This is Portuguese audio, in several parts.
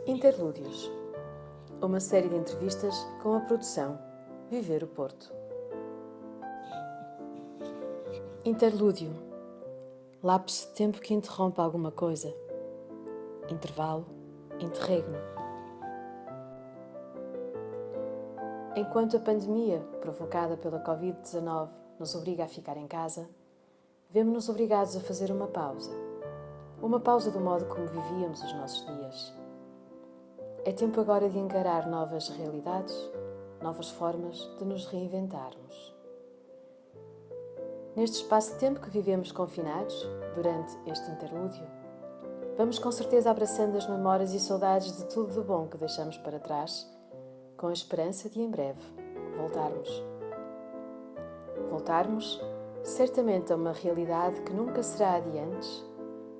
Interlúdios, uma série de entrevistas com a produção Viver o Porto. Interlúdio, lapso de tempo que interrompe alguma coisa. Intervalo, interregno. Enquanto a pandemia, provocada pela Covid-19, nos obriga a ficar em casa, vemo-nos obrigados a fazer uma pausa. Uma pausa do modo como vivíamos os nossos dias. É tempo agora de encarar novas realidades, novas formas de nos reinventarmos. Neste espaço de tempo que vivemos confinados, durante este interlúdio, vamos com certeza abraçando as memórias e saudades de tudo de bom que deixamos para trás, com a esperança de em breve voltarmos. Voltarmos, certamente a uma realidade que nunca será a de antes,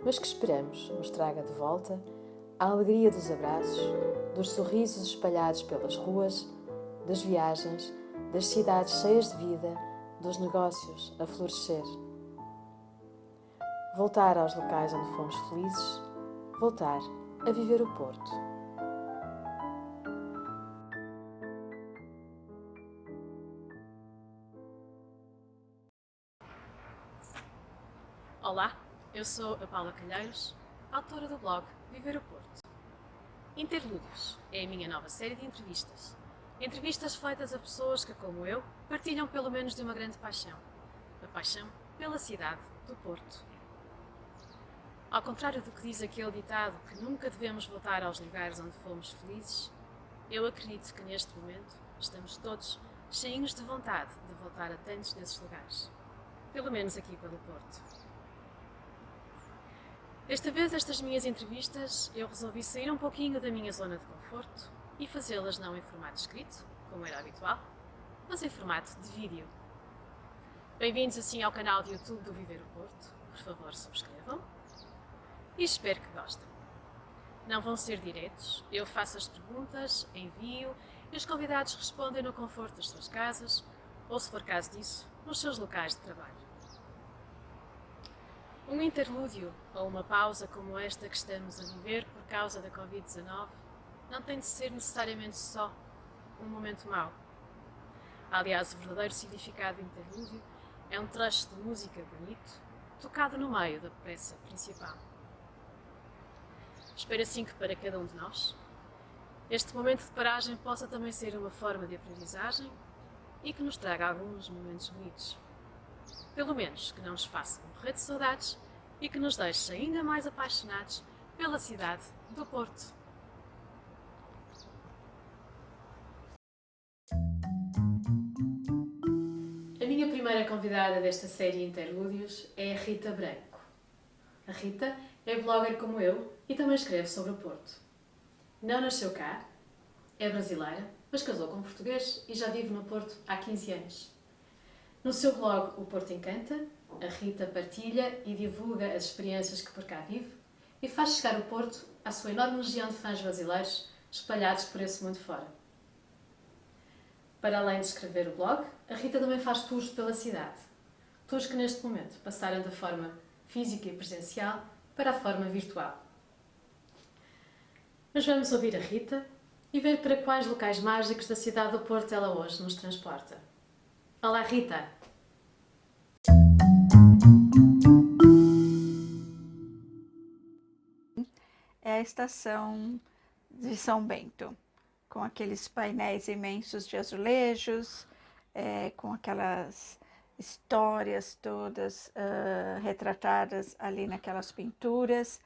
mas que esperamos nos traga de volta a alegria dos abraços, dos sorrisos espalhados pelas ruas, das viagens, das cidades cheias de vida, dos negócios a florescer. Voltar aos locais onde fomos felizes, voltar a viver o Porto. Olá, eu sou a Paula Calheiros, autora do blog Viver o Porto. Interlúdios é a minha nova série de entrevistas. Entrevistas feitas a pessoas que, como eu, partilham pelo menos de uma grande paixão. A paixão pela cidade do Porto. Ao contrário do que diz aquele ditado que nunca devemos voltar aos lugares onde fomos felizes, eu acredito que neste momento estamos todos cheios de vontade de voltar a tantos desses lugares. Pelo menos aqui pelo Porto. Desta vez, estas minhas entrevistas, eu resolvi sair um pouquinho da minha zona de conforto e fazê-las não em formato escrito, como era habitual, mas em formato de vídeo. Bem-vindos assim ao canal de YouTube do Viver o Porto. Por favor, subscrevam e espero que gostem. Não vão ser diretos, eu faço as perguntas, envio e os convidados respondem no conforto das suas casas ou, se for caso disso, nos seus locais de trabalho. Um interlúdio ou uma pausa como esta que estamos a viver por causa da Covid-19 não tem de ser necessariamente só um momento mau. Aliás, o verdadeiro significado de interlúdio é um trecho de música bonito, tocado no meio da peça principal. Espero assim que para cada um de nós, este momento de paragem possa também ser uma forma de aprendizagem e que nos traga alguns momentos bonitos. Pelo menos que não nos faça morrer de saudades e que nos deixe ainda mais apaixonados pela cidade do Porto. A minha primeira convidada desta série Interlúdios é a Rita Branco. A Rita é blogger como eu e também escreve sobre o Porto. Não nasceu cá, é brasileira, mas casou com um português e já vive no Porto há 15 anos. No seu blog O Porto Encanta, a Rita partilha e divulga as experiências que por cá vive e faz chegar o Porto à sua enorme legião de fãs brasileiros espalhados por esse mundo fora. Para além de escrever o blog, a Rita também faz tours pela cidade. Tours que neste momento passaram da forma física e presencial para a forma virtual. Mas vamos ouvir a Rita e ver para quais locais mágicos da cidade do Porto ela hoje nos transporta. Olá, Rita! É a estação de São Bento, com aqueles painéis imensos de azulejos, com aquelas histórias todas retratadas ali naquelas pinturas.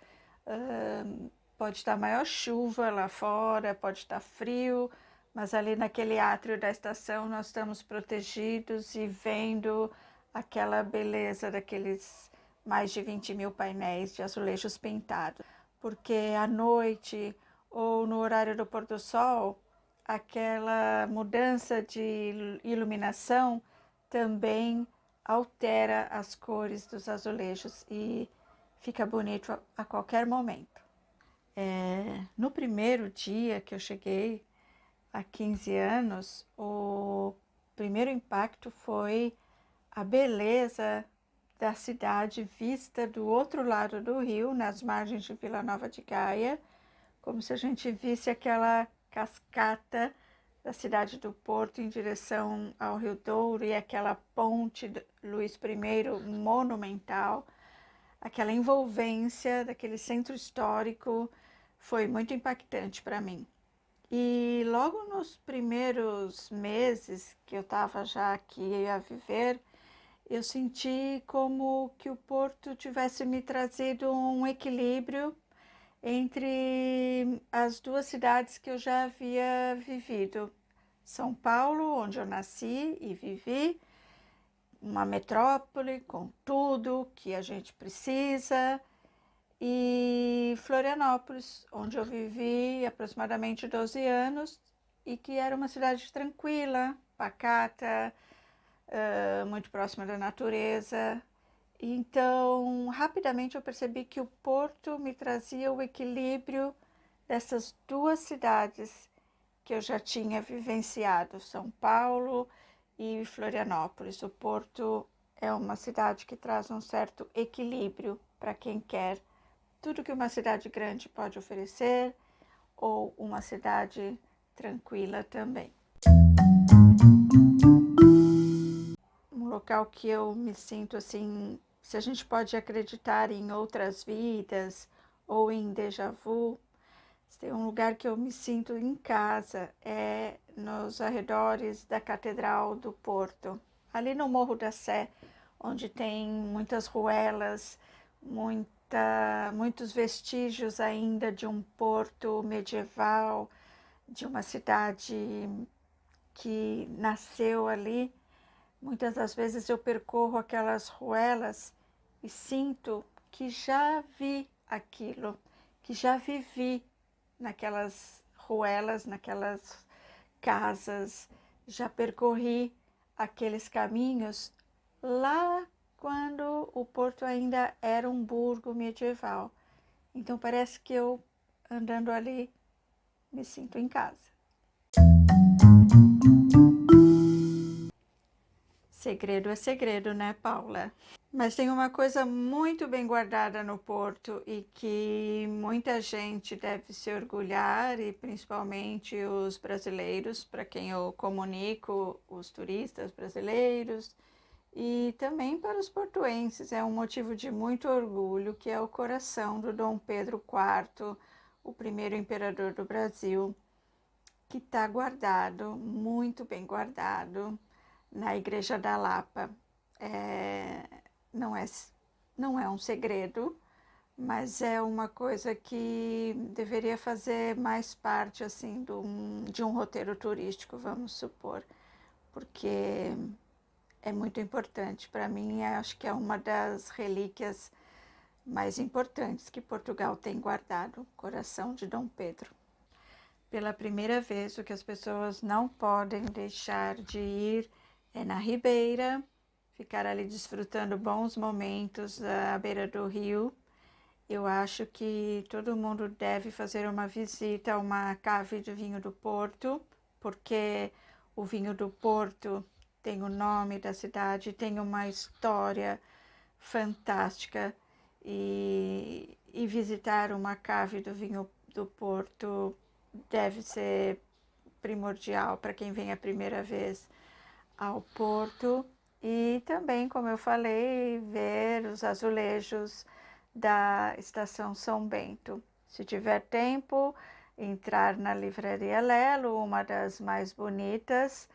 Pode estar maior chuva lá fora, pode estar frio, mas ali naquele átrio da estação nós estamos protegidos e vendo aquela beleza daqueles mais de 20.000 painéis de azulejos pintados. Porque à noite ou no horário do pôr do sol, aquela mudança de iluminação também altera as cores dos azulejos e fica bonito a qualquer momento. No primeiro dia que eu cheguei, há 15 anos, o primeiro impacto foi a beleza da cidade vista do outro lado do rio, nas margens de Vila Nova de Gaia, como se a gente visse aquela cascata da cidade do Porto em direção ao Rio Douro e aquela ponte Luís I monumental, aquela envolvência daquele centro histórico foi muito impactante para mim. E logo nos primeiros meses que eu estava já aqui a viver, eu senti como que o Porto tivesse me trazido um equilíbrio entre as duas cidades que eu já havia vivido. São Paulo, onde eu nasci e vivi, uma metrópole com tudo que a gente precisa, e Florianópolis, onde eu vivi aproximadamente 12 anos e que era uma cidade tranquila, pacata, muito próxima da natureza. Então, rapidamente eu percebi que o Porto me trazia o equilíbrio dessas duas cidades que eu já tinha vivenciado, São Paulo e Florianópolis. O Porto é uma cidade que traz um certo equilíbrio para quem quer tudo que uma cidade grande pode oferecer ou uma cidade tranquila também. Um local que eu me sinto assim, se a gente pode acreditar em outras vidas ou em déjà vu, se tem um lugar que eu me sinto em casa é nos arredores da Catedral do Porto, ali no Morro da Sé, onde tem muitas ruelas, muitos vestígios ainda de um porto medieval, de uma cidade que nasceu ali. Muitas das vezes eu percorro aquelas ruelas e sinto que já vi aquilo, que já vivi naquelas ruelas, naquelas casas, já percorri aqueles caminhos lá quando o Porto ainda era um burgo medieval. Então parece que eu, andando ali, me sinto em casa. Segredo é segredo, né, Paula? Mas tem uma coisa muito bem guardada no Porto e que muita gente deve se orgulhar, e principalmente os brasileiros, para quem eu comunico, os turistas brasileiros, e também para os portuenses. É um motivo de muito orgulho, que é o coração do Dom Pedro IV, o primeiro imperador do Brasil, que está guardado, muito bem guardado, na Igreja da Lapa. Não é um segredo, mas é uma coisa que deveria fazer mais parte assim de um roteiro turístico, vamos supor, porque é muito importante para mim. Acho que é uma das relíquias mais importantes que Portugal tem guardado, o coração de Dom Pedro. Pela primeira vez, o que as pessoas não podem deixar de ir é na Ribeira, ficar ali desfrutando bons momentos à beira do rio. Eu acho que todo mundo deve fazer uma visita a uma cave de vinho do Porto, porque o vinho do Porto tem o nome da cidade, tem uma história fantástica, e visitar uma cave do vinho do Porto deve ser primordial para quem vem a primeira vez ao Porto. E também, como eu falei, ver os azulejos da Estação São Bento. Se tiver tempo, entrar na Livraria Lelo, uma das mais bonitas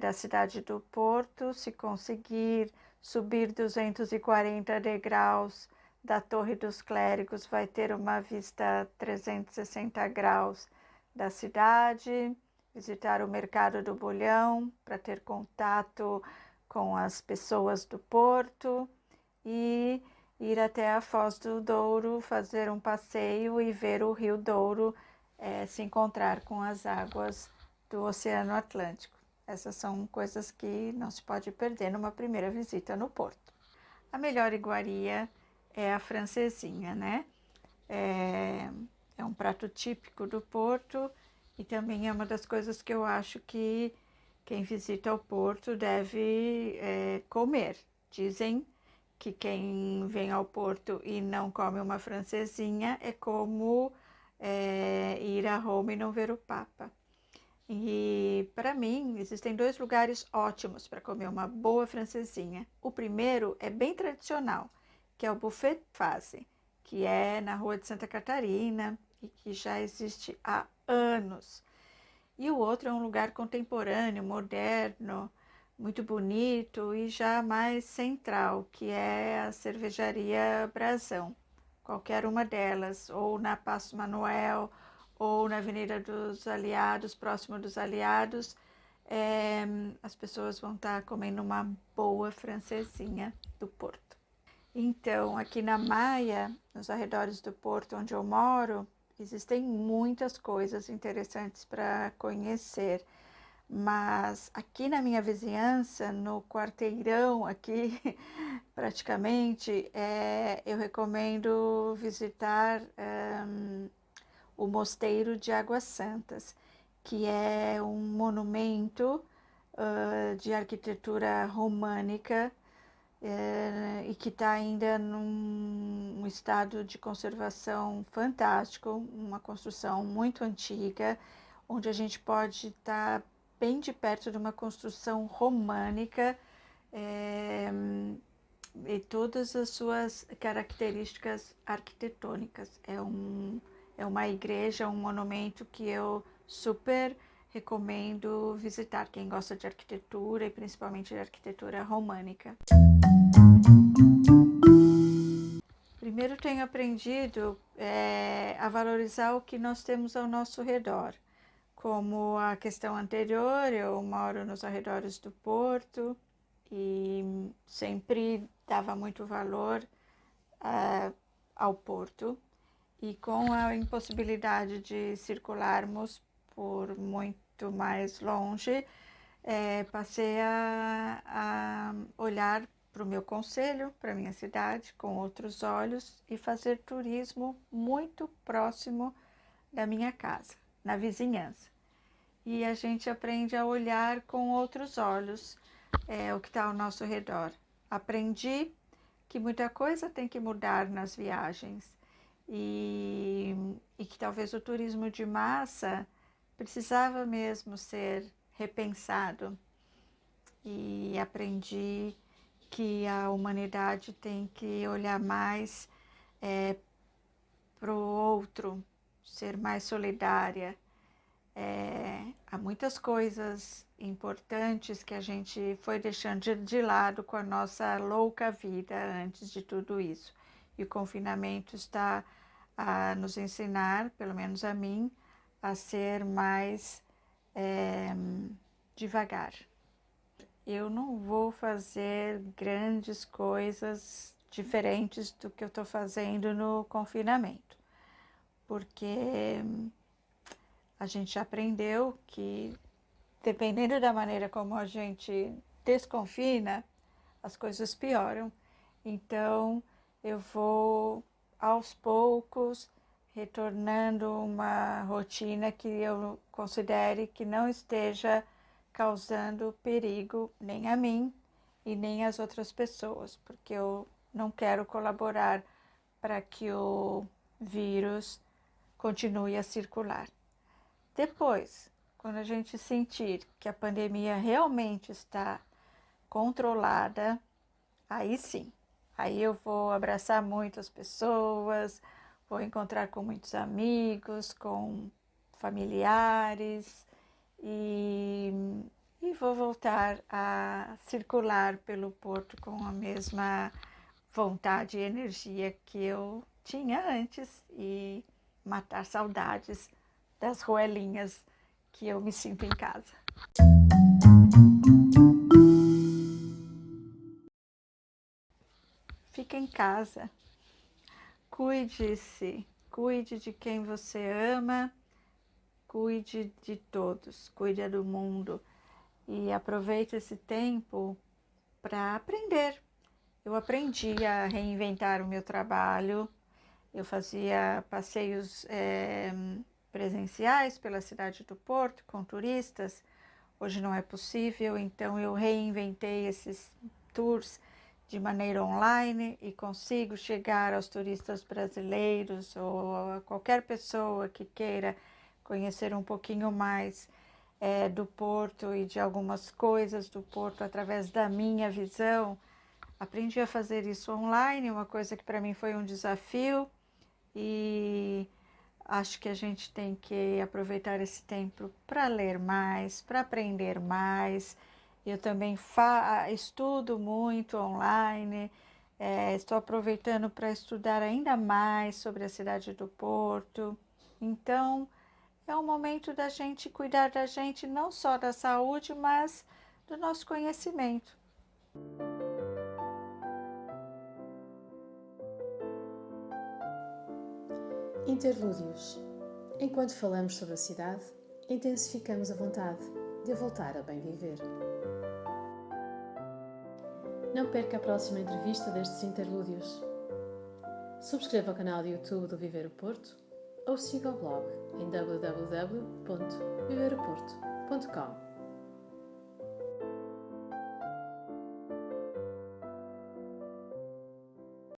da cidade do Porto. Se conseguir subir 240 degraus da Torre dos Clérigos, vai ter uma vista 360 graus da cidade. Visitar o Mercado do Bolhão para ter contato com as pessoas do Porto e ir até a Foz do Douro, fazer um passeio e ver o Rio Douro se encontrar com as águas do Oceano Atlântico. Essas são coisas que não se pode perder numa primeira visita no Porto. A melhor iguaria é a francesinha, né? É um prato típico do Porto e também é uma das coisas que eu acho que quem visita o Porto deve comer. Dizem que quem vem ao Porto e não come uma francesinha é como a Roma e não ver o Papa. E para mim, existem 2 lugares ótimos para comer uma boa francesinha. O primeiro é bem tradicional, que é o Buffet Fase, que é na Rua de Santa Catarina e que já existe há anos. E o outro é um lugar contemporâneo, moderno, muito bonito e já mais central, que é a Cervejaria Brasão. Qualquer uma delas, ou na Paço Manuel, ou na Avenida dos Aliados, próximo dos Aliados, as pessoas vão estar comendo uma boa francesinha do Porto. Então, aqui na Maia, nos arredores do Porto, onde eu moro, existem muitas coisas interessantes para conhecer, mas aqui na minha vizinhança, no quarteirão aqui, praticamente, eu recomendo visitar o Mosteiro de Águas Santas, que é um monumento de arquitetura românica e que está ainda num estado de conservação fantástico, uma construção muito antiga, onde a gente pode estar bem de perto de uma construção românica e todas as suas características arquitetônicas. É uma igreja, um monumento que eu super recomendo visitar, quem gosta de arquitetura e principalmente de arquitetura românica. Primeiro tenho aprendido a valorizar o que nós temos ao nosso redor. Como a questão anterior, eu moro nos arredores do Porto e sempre dava muito valor ao Porto. E com a impossibilidade de circularmos por muito mais longe, passei a olhar para o meu concelho, para a minha cidade, com outros olhos e fazer turismo muito próximo da minha casa, na vizinhança. E a gente aprende a olhar com outros olhos o que está ao nosso redor. Aprendi que muita coisa tem que mudar nas viagens e que talvez o turismo de massa precisava mesmo ser repensado. E aprendi que a humanidade tem que olhar mais para o outro, ser mais solidária. Há muitas coisas importantes que a gente foi deixando de lado com a nossa louca vida antes de tudo isso. E o confinamento está a nos ensinar, pelo menos a mim, a ser mais devagar. Eu não vou fazer grandes coisas diferentes do que eu estou fazendo no confinamento, porque a gente aprendeu que, dependendo da maneira como a gente desconfina, as coisas pioram. Então, eu vou, aos poucos, retornando uma rotina que eu considere que não esteja causando perigo nem a mim e nem às outras pessoas, porque eu não quero colaborar para que o vírus continue a circular. Depois, quando a gente sentir que a pandemia realmente está controlada, aí sim, aí eu vou abraçar muitas pessoas, vou encontrar com muitos amigos, com familiares e vou voltar a circular pelo Porto com a mesma vontade e energia que eu tinha antes e matar saudades das ruelinhas que eu me sinto em casa. Fique em casa, cuide-se, cuide de quem você ama, cuide de todos, cuide do mundo e aproveite esse tempo para aprender. Eu aprendi a reinventar o meu trabalho, eu fazia passeios presenciais pela cidade do Porto com turistas. Hoje não é possível, então eu reinventei esses tours de maneira online e consigo chegar aos turistas brasileiros ou a qualquer pessoa que queira conhecer um pouquinho mais do Porto e de algumas coisas do Porto através da minha visão. Aprendi a fazer isso online, uma coisa que para mim foi um desafio, e acho que a gente tem que aproveitar esse tempo para ler mais, para aprender mais. Eu também estudo muito online, estou aproveitando para estudar ainda mais sobre a cidade do Porto. Então, é um momento da gente cuidar da gente, não só da saúde, mas do nosso conhecimento. Interlúdios. Enquanto falamos sobre a cidade, intensificamos a vontade de a voltar a bem viver. Não perca a próxima entrevista destes interlúdios. Subscreva o canal do YouTube do Viver o Porto ou siga o blog em www.viveroporto.com.